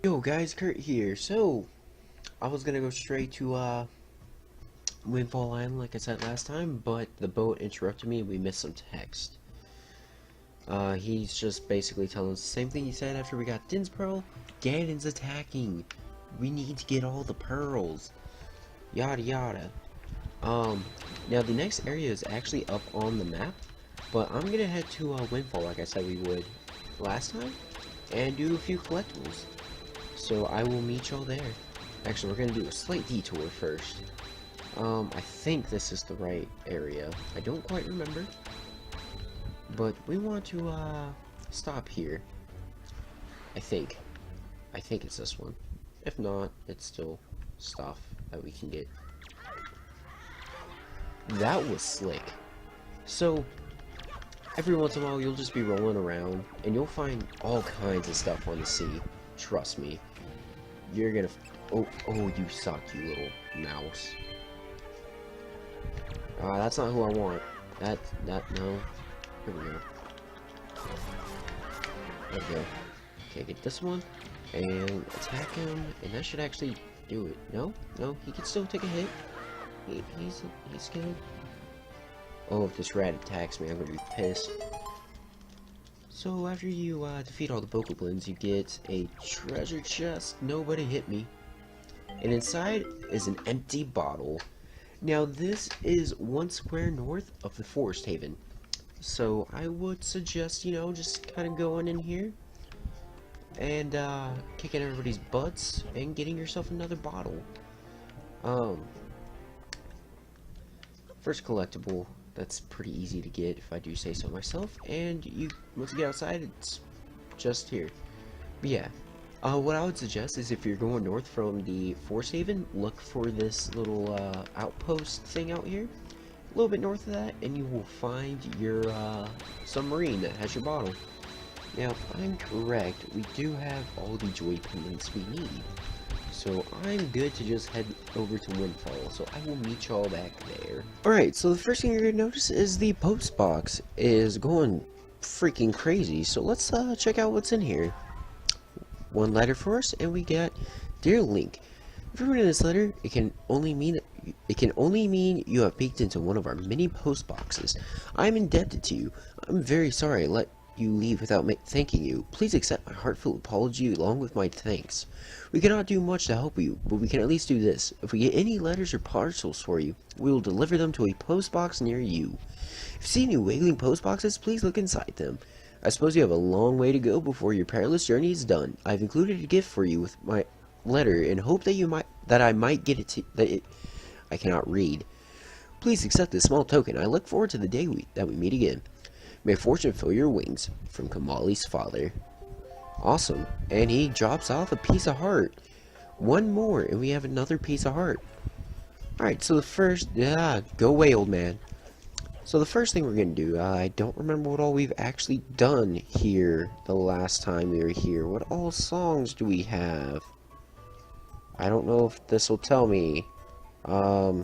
Yo guys, Kurt here. So, I was gonna go straight to Windfall Island like I said last time, but the boat interrupted me and we missed some text. He's just basically telling us the same thing he said after we got Din's Pearl. Ganon's attacking. We need to get all the pearls. Yada yada. Now the next area is actually up on the map, but I'm gonna head to Windfall like I said we would last time, and do a few collectibles. So I will meet y'all there. Actually, we're gonna do a slight detour first. I think this is the right area. I don't quite remember. But we want to, stop here. I think. I think it's this one. If not, it's still stuff that we can get. That was slick. So, every once in a while, you'll just be rolling around, and you'll find all kinds of stuff on the sea. Trust me. You're gonna... Oh, you suck, you little mouse. That's not who I want. No. Here we go. There we go. Okay, get this one, and attack him, and that should actually do it. No, he can still take a hit. He's good. Oh, if this rat attacks me, I'm gonna be pissed. So after you defeat all the Bokoblins, you get a treasure chest. Nobody hit me. And inside is an empty bottle. Now this is 1 square north of the Forest Haven. So I would suggest, just kind of going in here and kicking everybody's butts and getting yourself another bottle. First collectible. That's pretty easy to get, if I do say so myself. And once you get outside, it's just here. But yeah, what I would suggest is if you're going north from the Forest Haven, look for this little outpost thing out here. A little bit north of that, and you will find your submarine that has your bottle. Now, if I'm correct, we do have all the joy pendants we need. So I'm good to just head over to Windfall, so I will meet y'all back there. Alright, so the first thing you're going to notice is the post box is going freaking crazy, so let's check out what's in here. One letter for us, and we got, Dear Link, if you're reading this letter, it can only mean you have peeked into one of our many post boxes. I'm indebted to you. I'm very sorry I let you leave without thanking you. Please accept my heartfelt apology along with my thanks. We cannot do much to help you, but we can at least do this. If we get any letters or parcels for you, we will deliver them to a post box near you. If you see any wailing post boxes, please look inside them. I suppose you have a long way to go before your perilous journey is done. I've included a gift for you with my letter in hope that I might get it I cannot read. Please accept this small token. I look forward to the day that we meet again. May fortune fill your wings. From Kamali's father. Awesome. And he drops off a piece of heart. One more, and we have another piece of heart. Alright, so the first... go away, old man. So the first thing we're going to do, I don't remember what all we've actually done here the last time we were here. What all songs do we have? I don't know if this will tell me. I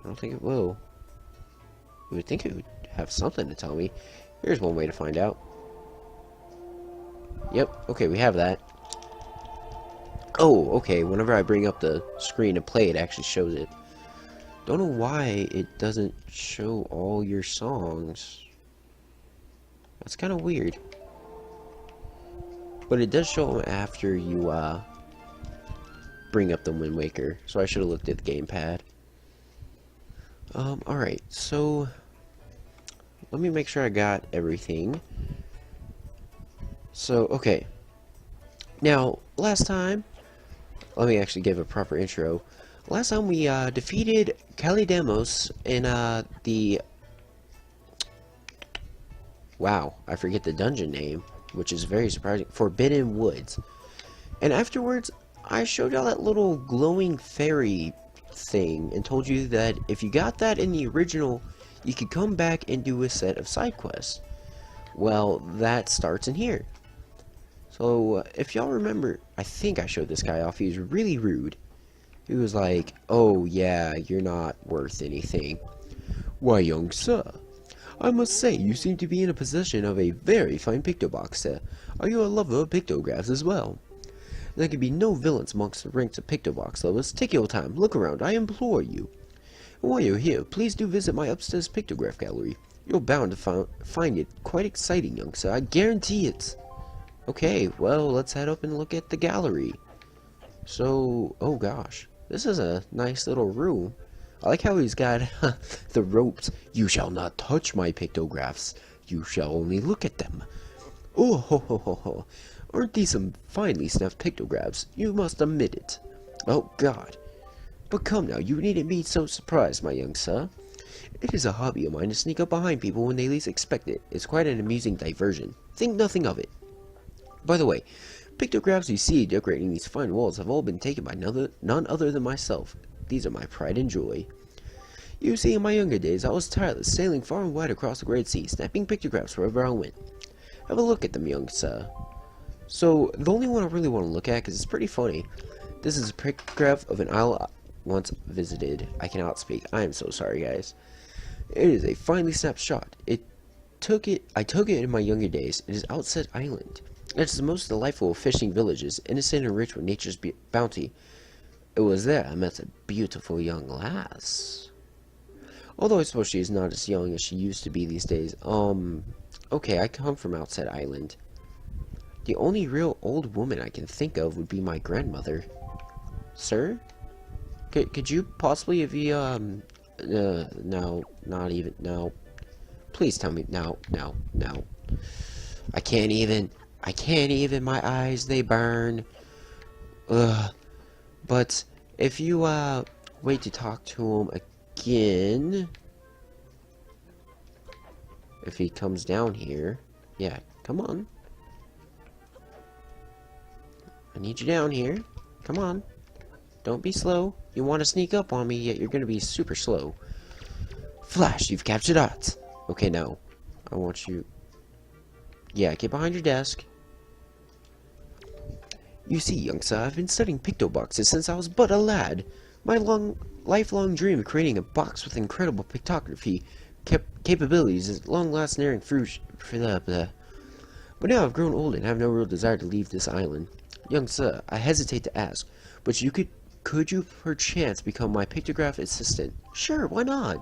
don't think it will. You would think it would have something to tell me. Here's one way to find out. Yep, okay, we have that. Oh, okay, whenever I bring up the screen to play, it actually shows it. Don't know why it doesn't show all your songs. That's kind of weird. But it does show them after you bring up the Wind Waker. So I should have looked at the gamepad. Alright, so let me make sure I got everything. So, okay. Now, last time, let me actually give a proper intro. Last time we defeated Kalidamos in the... Wow, I forget the dungeon name, which is very surprising. Forbidden Woods. And afterwards, I showed y'all that little glowing fairy thing and told you that if you got that in the original, you could come back and do a set of side quests. Well, that starts in here. So, if y'all remember, I think I showed this guy off. He was really rude. He was like, oh yeah, you're not worth anything. Why, young sir, I must say, you seem to be in a possession of a very fine pictobox set. Are you a lover of pictographs as well? There can be no villains amongst the ranks of pictobox lovers. Take your time, look around, I implore you. And while you're here, please do visit my upstairs pictograph gallery. You're bound to find it quite exciting, young sir, I guarantee it. Okay, well, let's head up and look at the gallery. So, oh gosh, this is a nice little room. I like how he's got the ropes. You shall not touch my pictographs. You shall only look at them. Oh ho ho ho ho. Aren't these some finely snuffed pictographs? You must admit it. Oh God. But come now, you needn't be so surprised, my young sir. It is a hobby of mine to sneak up behind people when they least expect it. It's quite an amusing diversion. Think nothing of it. By the way, pictographs you see decorating these fine walls have all been taken by none other than myself. These are my pride and joy. You see, in my younger days, I was tireless, sailing far and wide across the great sea, snapping pictographs wherever I went. Have a look at them, young sir. So, the only one I really want to look at, because it's pretty funny. This is a pictograph of an isle I once visited. I cannot speak. I am so sorry, guys. It is a finely snapped shot. I took it in my younger days. It is Outset Island. It is the most delightful of fishing villages, innocent and rich with nature's bounty. It was there I met a beautiful young lass. Although I suppose she is not as young as she used to be these days. Okay, I come from Outset Island. The only real old woman I can think of would be my grandmother. Sir? Could you possibly, if you, no, not even, no. Please tell me, no. I can't even, my eyes, they burn. Ugh. But, if you, wait to talk to him again, if he comes down here, yeah, come on. I need you down here. Come on. Don't be slow. You want to sneak up on me, yet you're going to be super slow. Flash, you've captured Ott. Okay, now. I want you... Yeah, get behind your desk. You see, young sir, I've been studying pictoboxes since I was but a lad. My lifelong dream of creating a box with incredible pictography capabilities is at long last nearing fruition. But now I've grown old and have no real desire to leave this island. Young sir, I hesitate to ask, but could you perchance become my pictograph assistant? Sure, why not?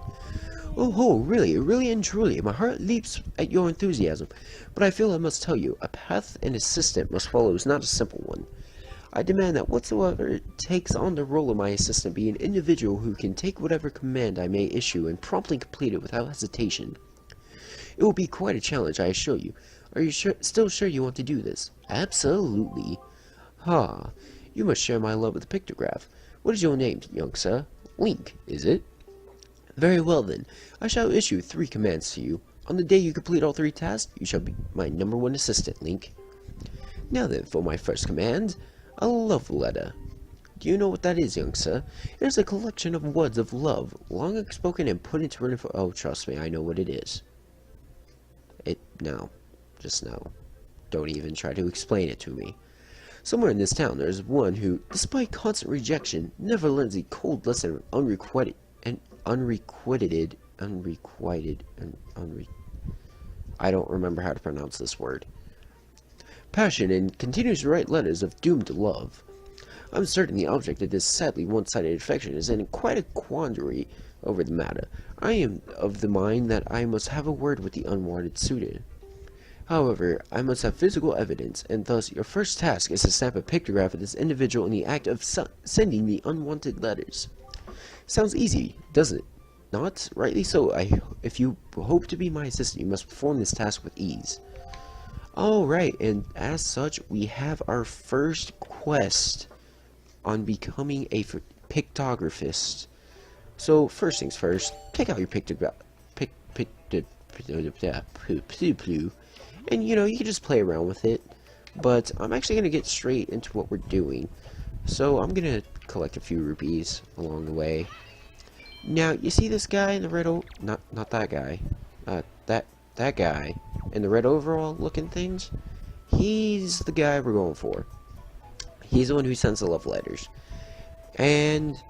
Oh ho, really and truly, my heart leaps at your enthusiasm, but I feel I must tell you, a path an assistant must follow is not a simple one. I demand that whatsoever takes on the role of my assistant be an individual who can take whatever command I may issue and promptly complete it without hesitation. It will be quite a challenge, I assure you. Are you still sure you want to do this? Absolutely. Ha, you must share my love of the pictograph. What is your name, young sir? Link, is it? Very well then, I shall issue 3 commands to you. On the day you complete all 3 tasks, you shall be my #1 assistant, Link. Now then, for my first command, a love letter. Do you know what that is, young sir? It is a collection of words of love, long spoken and put into written form. Oh, trust me, I know what it is. No. Just no. Don't even try to explain it to me. Somewhere in this town, there is one who, despite constant rejection, never learns the cold lesson of I don't remember how to pronounce this word. Passion, and continues to write letters of doomed love. I'm certain the object of this sadly one-sided affection is in quite a quandary over the matter. I am of the mind that I must have a word with the unwanted suitor. However, I must have physical evidence, and thus your first task is to stamp a pictograph of this individual in the act of sending the unwanted letters. Sounds easy, doesn't it? Not? Rightly so. If you hope to be my assistant, you must perform this task with ease. Alright, and as such, we have our first quest on becoming a pictographist. So, first things first, pick out your pictograph. And, you know, you can just play around with it. But I'm actually going to get straight into what we're doing. So, I'm going to collect a few rupees along the way. Now, you see this guy in the red not that guy. That guy in the red overall looking things? He's the guy we're going for. He's the one who sends the love letters. And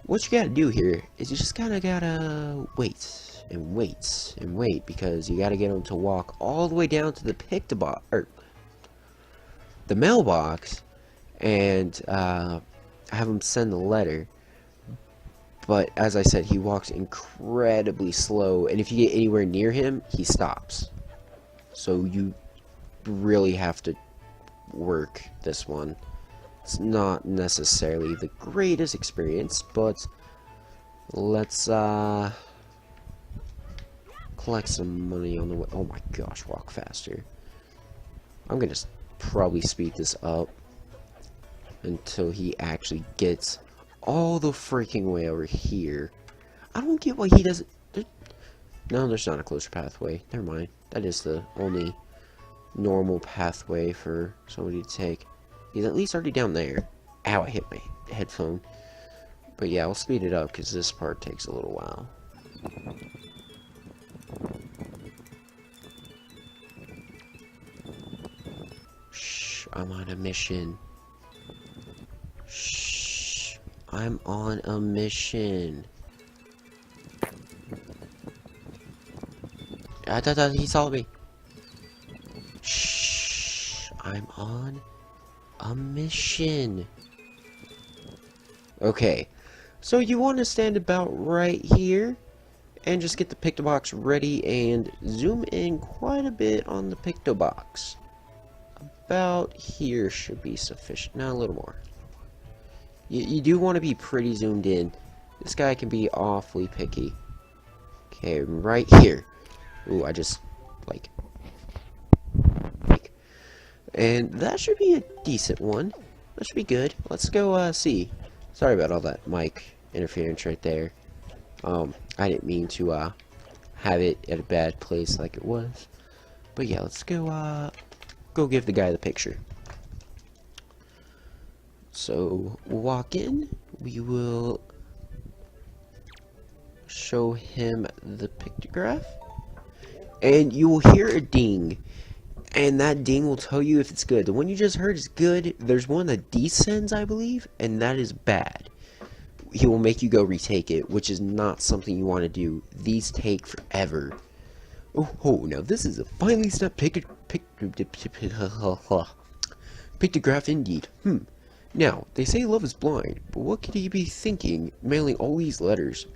what you gotta do here is you just kinda gotta wait. and waits and wait, because you gotta get him to walk all the way down to the Pictobox, or the mailbox, and have him send the letter. But as I said, he walks incredibly slow, and if you get anywhere near him, he stops. So you really have to work this one. It's not necessarily the greatest experience, but let's collect some money on the way. Oh my gosh, walk faster. I'm gonna probably speed this up until he actually gets all the freaking way over here. I don't get why he doesn't. No, there's not a closer pathway. Never mind. That is the only normal pathway for somebody to take. He's at least already down there. Ow, I hit my headphone. But yeah, I'll speed it up because this part takes a little while. Shh, I'm on a mission. Shh, I'm on a mission. He saw me. Shh, I'm on a mission. Okay, so you want to stand about right here and just get the Picto box ready and zoom in quite a bit on the Picto box. About here should be sufficient. No, a little more. You do want to be pretty zoomed in. This guy can be awfully picky. Okay, right here. Ooh, I just like. And that should be a decent one. That should be good. Let's go see. Sorry about all that mic interference right there. I didn't mean to have it at a bad place like it was. But yeah, let's go give the guy the picture. So we'll walk in. We will show him the pictograph. And you will hear a ding. And that ding will tell you if it's good. The one you just heard is good. There's one that descends, I believe, and that is bad. He will make you go retake it, which is not something you want to do. These take forever. Oh, now this is a finely snapped pictograph indeed. Now, they say love is blind, but what could he be thinking, mailing all these letters?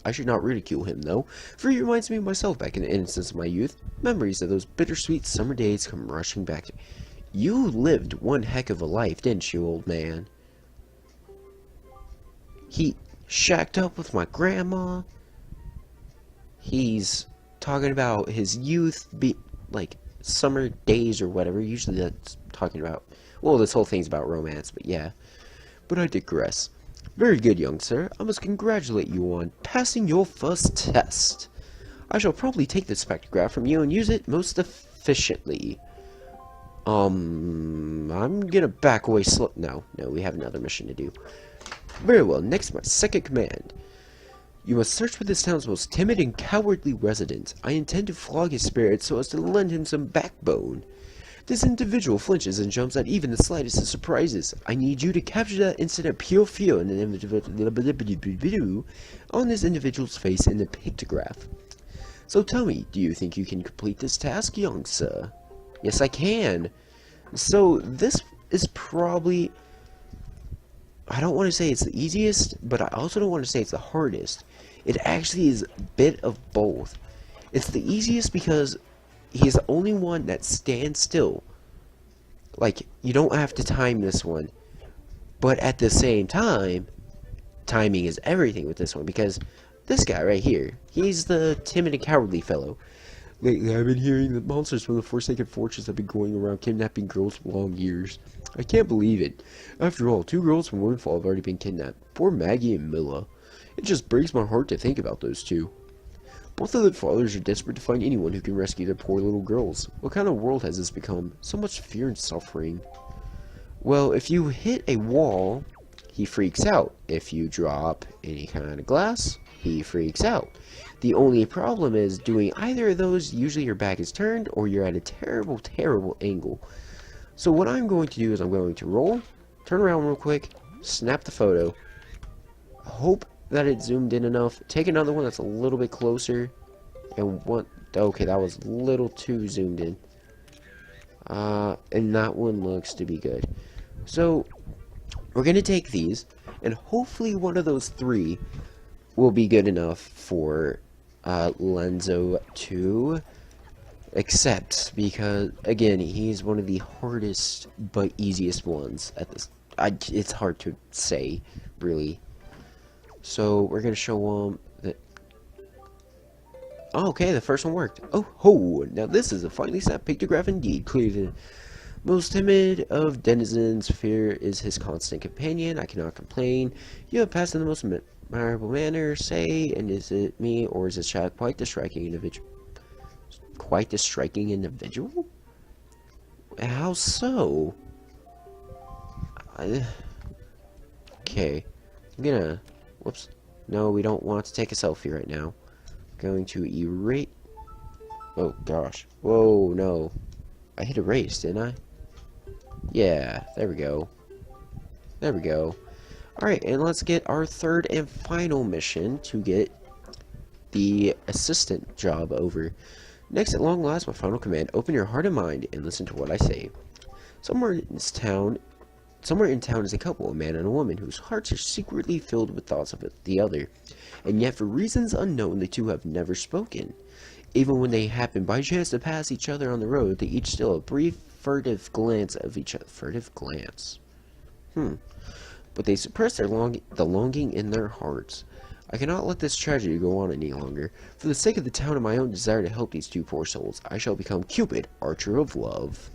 I should not ridicule him, though, for he reminds me of myself back in the innocence of my youth. Memories of those bittersweet summer days come rushing back to me. You lived one heck of a life, didn't you, old man? He shacked up with my grandma. He's talking about his youth, like, summer days or whatever. Usually that's talking about, well, this whole thing's about romance, but yeah. But I digress. Very good, young sir. I must congratulate you on passing your first test. I shall promptly take this spectrograph from you and use it most efficiently. I'm gonna back away slow. No, we have another mission to do. Very well, next my second command. You must search for this town's most timid and cowardly resident. I intend to flog his spirit so as to lend him some backbone. This individual flinches and jumps at even the slightest of surprises. I need you to capture that instant of pure fear on this individual's face in the pictograph. So tell me, do you think you can complete this task, young sir? Yes, I can. So this is probably, I don't want to say it's the easiest, but I also don't want to say it's the hardest. It actually is a bit of both. It's the easiest because he's the only one that stands still. Like, you don't have to time this one. But at the same time, timing is everything with this one, because this guy right here, he's the timid and cowardly fellow. Lately, I've been hearing that monsters from the Forsaken Fortress have been going around kidnapping girls for long years. I can't believe it. After all, 2 girls from Windfall have already been kidnapped. Poor Maggie and Milla. It just breaks my heart to think about those two. Both of their fathers are desperate to find anyone who can rescue their poor little girls. What kind of world has this become? So much fear and suffering. Well, if you hit a wall, he freaks out. If you drop any kind of glass, he freaks out. The only problem is doing either of those, usually your back is turned or you're at a terrible, terrible angle. So what I'm going to do is I'm going to roll, turn around real quick, snap the photo, hope that it zoomed in enough, take another one that's a little bit closer, And one, okay, that was a little too zoomed in. And that one looks to be good. So, we're gonna take these, and hopefully one of those three will be good enough for, Lenzo to accept, because, again, he's one of the hardest but easiest ones at this. It's hard to say, really. So, we're gonna show him that. Oh, okay, the first one worked. Oh, ho! Now this is a finely snapped pictograph indeed. Clearly, the most timid of denizens, fear is his constant companion. I cannot complain. You have passed in the most admirable manner. Say, and is it me, or is this child quite the striking individual? Quite the striking individual? How so? Okay, I'm gonna. Whoops. No, we don't want to take a selfie right now. Going to erase. Oh gosh. Whoa, no. I hit erase, didn't I? Yeah, there we go. There we go. Alright, and let's get our third and final mission to get the assistant job over. Next, at long last, my final command, open your heart and mind and listen to what I say. Somewhere in town is a couple, a man and a woman, whose hearts are secretly filled with thoughts of the other, and yet for reasons unknown, the two have never spoken. Even when they happen by chance to pass each other on the road, they each steal a brief, furtive glance of each other. Furtive glance. But they suppress the longing in their hearts. I cannot let this tragedy go on any longer. For the sake of the town and my own desire to help these two poor souls, I shall become Cupid, Archer of Love.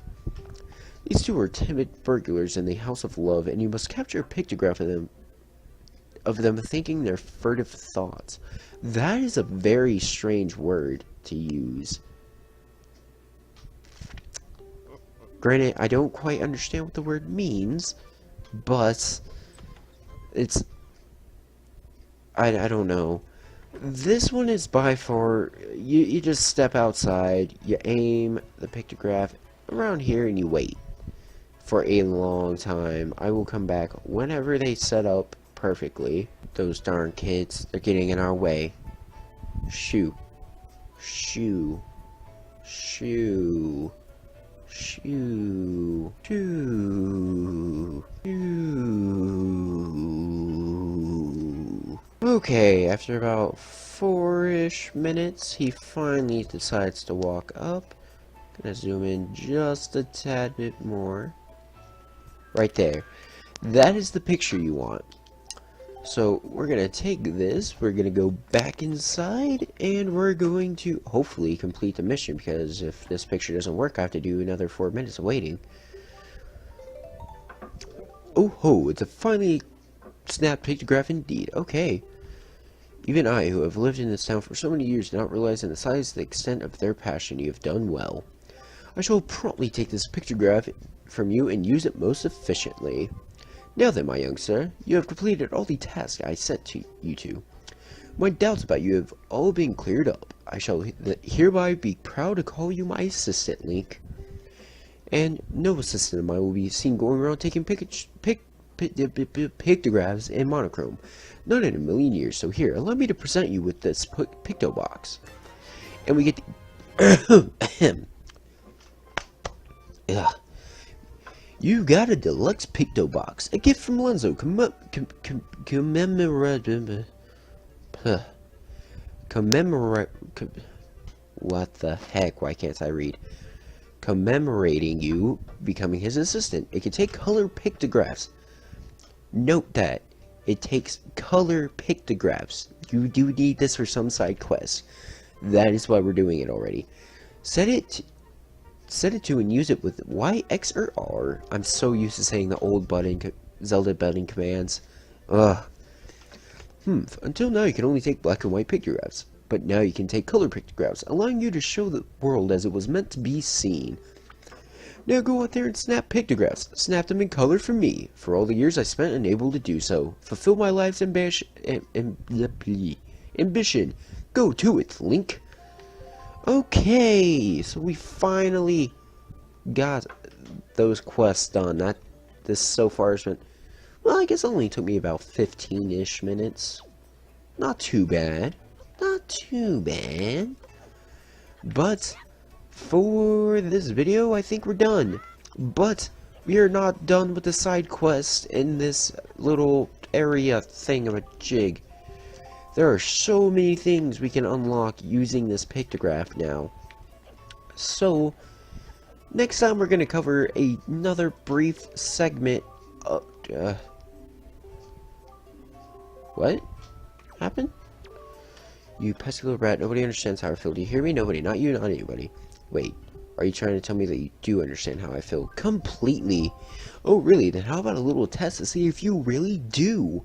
These two are timid burglars in the House of Love, and you must capture a pictograph of them thinking their furtive thoughts. That is a very strange word to use. Granted, I don't quite understand what the word means, but it's... I don't know. This one is by far... You just step outside, you aim the pictograph around here, and you wait for a long time. I will come back whenever they set up perfectly. Those darn kids, they're getting in our way. Shoo. Shoo. Shoo. Shoo. Shoo. Shoo. Okay, after about 4-ish minutes, he finally decides to walk up. Gonna zoom in just a tad bit more. Right there. That is the picture you want. So we're gonna take this, we're gonna go back inside, and we're going to hopefully complete the mission, because if this picture doesn't work, I have to do another 4 minutes of waiting. Oh ho, it's a finely snapped pictograph indeed. Okay. Even I, who have lived in this town for so many years, do not realize in the size and the extent of their passion. You have done well. I shall promptly take this pictograph from you and use it most efficiently. Now then, my young sir, you have completed all the tasks I set to you to. My doubts about you have all been cleared up. I shall hereby be proud to call you my assistant, Link. And no assistant of mine will be seen going around taking pictographs in monochrome. Not in a million years. So here, allow me to present you with this Picto box. And we get the... Ugh. You got a deluxe Picto box, a gift from Lenzo, what the heck, why can't I read? Commemorating you becoming his assistant. It can take color pictographs. Note that. It takes color pictographs. You do need this for some side quests. That is why we're doing it already. Set it to and use it with Y, X, or R. I'm so used to saying the old Zelda button commands. Ugh. Until now you can only take black and white pictographs. But now you can take color pictographs, allowing you to show the world as it was meant to be seen. Now go out there and snap pictographs. Snap them in color for me. For all the years I spent unable to do so. Fulfill my life's ambition. Go to it, Link. Okay, so we finally got those quests done. This so far has been, well, I guess it only took me about 15-ish minutes. Not too bad. Not too bad. But for this video, I think we're done. But we are not done with the side quest in this little area thing of a jig. There are so many things we can unlock using this pictograph now. So, next time we're going to cover another brief segment of... what happened? You pesky little rat, nobody understands how I feel. Do you hear me? Nobody. Not you, not anybody. Wait, are you trying to tell me that you do understand how I feel? Completely. Oh, really? Then how about a little test to see if you really do?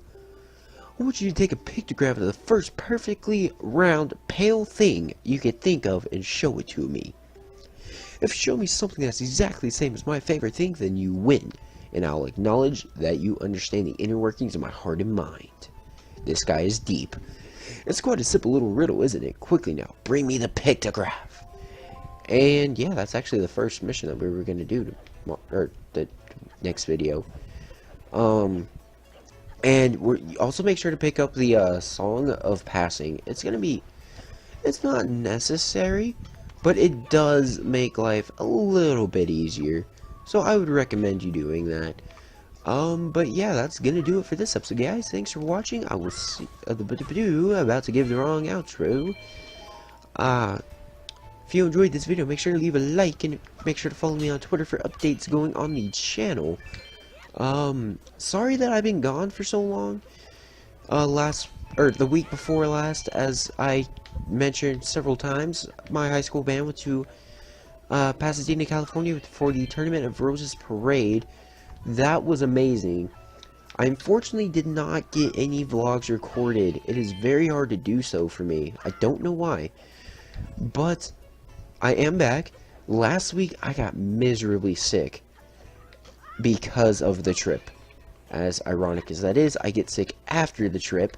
I want you to take a pictograph of the first perfectly round, pale thing you could think of and show it to me. If you show me something that's exactly the same as my favorite thing, then you win. And I'll acknowledge that you understand the inner workings of my heart and mind. This guy is deep. It's quite a simple little riddle, isn't it? Quickly now, bring me the pictograph. And yeah, that's actually the first mission that we were going to do, or the next video. And also make sure to pick up the Song of Passing. It's not necessary, but it does make life a little bit easier. So I would recommend you doing that. But yeah, that's gonna do it for this episode, guys. Thanks for watching. I will see about to give the wrong outro. If you enjoyed this video, make sure to leave a like and make sure to follow me on Twitter for updates going on the channel. Sorry that I've been gone for so long. The week before last, as I mentioned several times, my high school band went to Pasadena, California for the Tournament of Roses Parade. That was amazing. I unfortunately did not get any vlogs recorded. It is very hard to do so for me. I don't know why. But I am back. Last week I got miserably sick because of the trip. As ironic as that is, I get sick after the trip.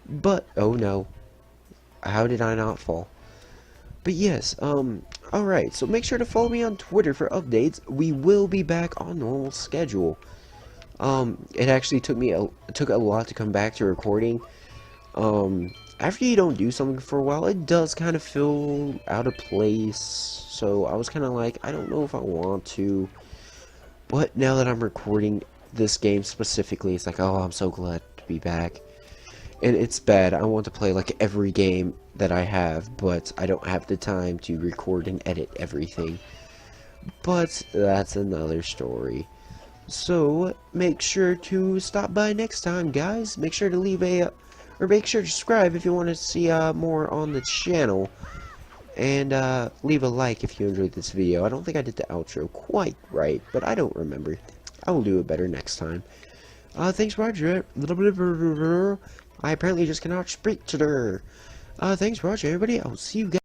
But, oh no. How did I not fall? But yes, alright, so make sure to follow me on Twitter for updates. We will be back on normal schedule. It actually took a lot to come back to recording. After you don't do something for a while, it does kind of feel out of place. So I was kind of like, I don't know if I want to. But now that I'm recording this game specifically, it's like, oh, I'm so glad to be back. And it's bad. I want to play like every game that I have, but I don't have the time to record and edit everything. But that's another story. So make sure to stop by next time, guys. Make sure to leave make sure to subscribe if you want to see more on the channel. And leave a like if you enjoyed this video. I don't think I did the outro quite right, but I don't remember. I will do it better next time. Thanks, Roger. I apparently just cannot speak to her. Thanks, Roger, everybody. I will see you guys.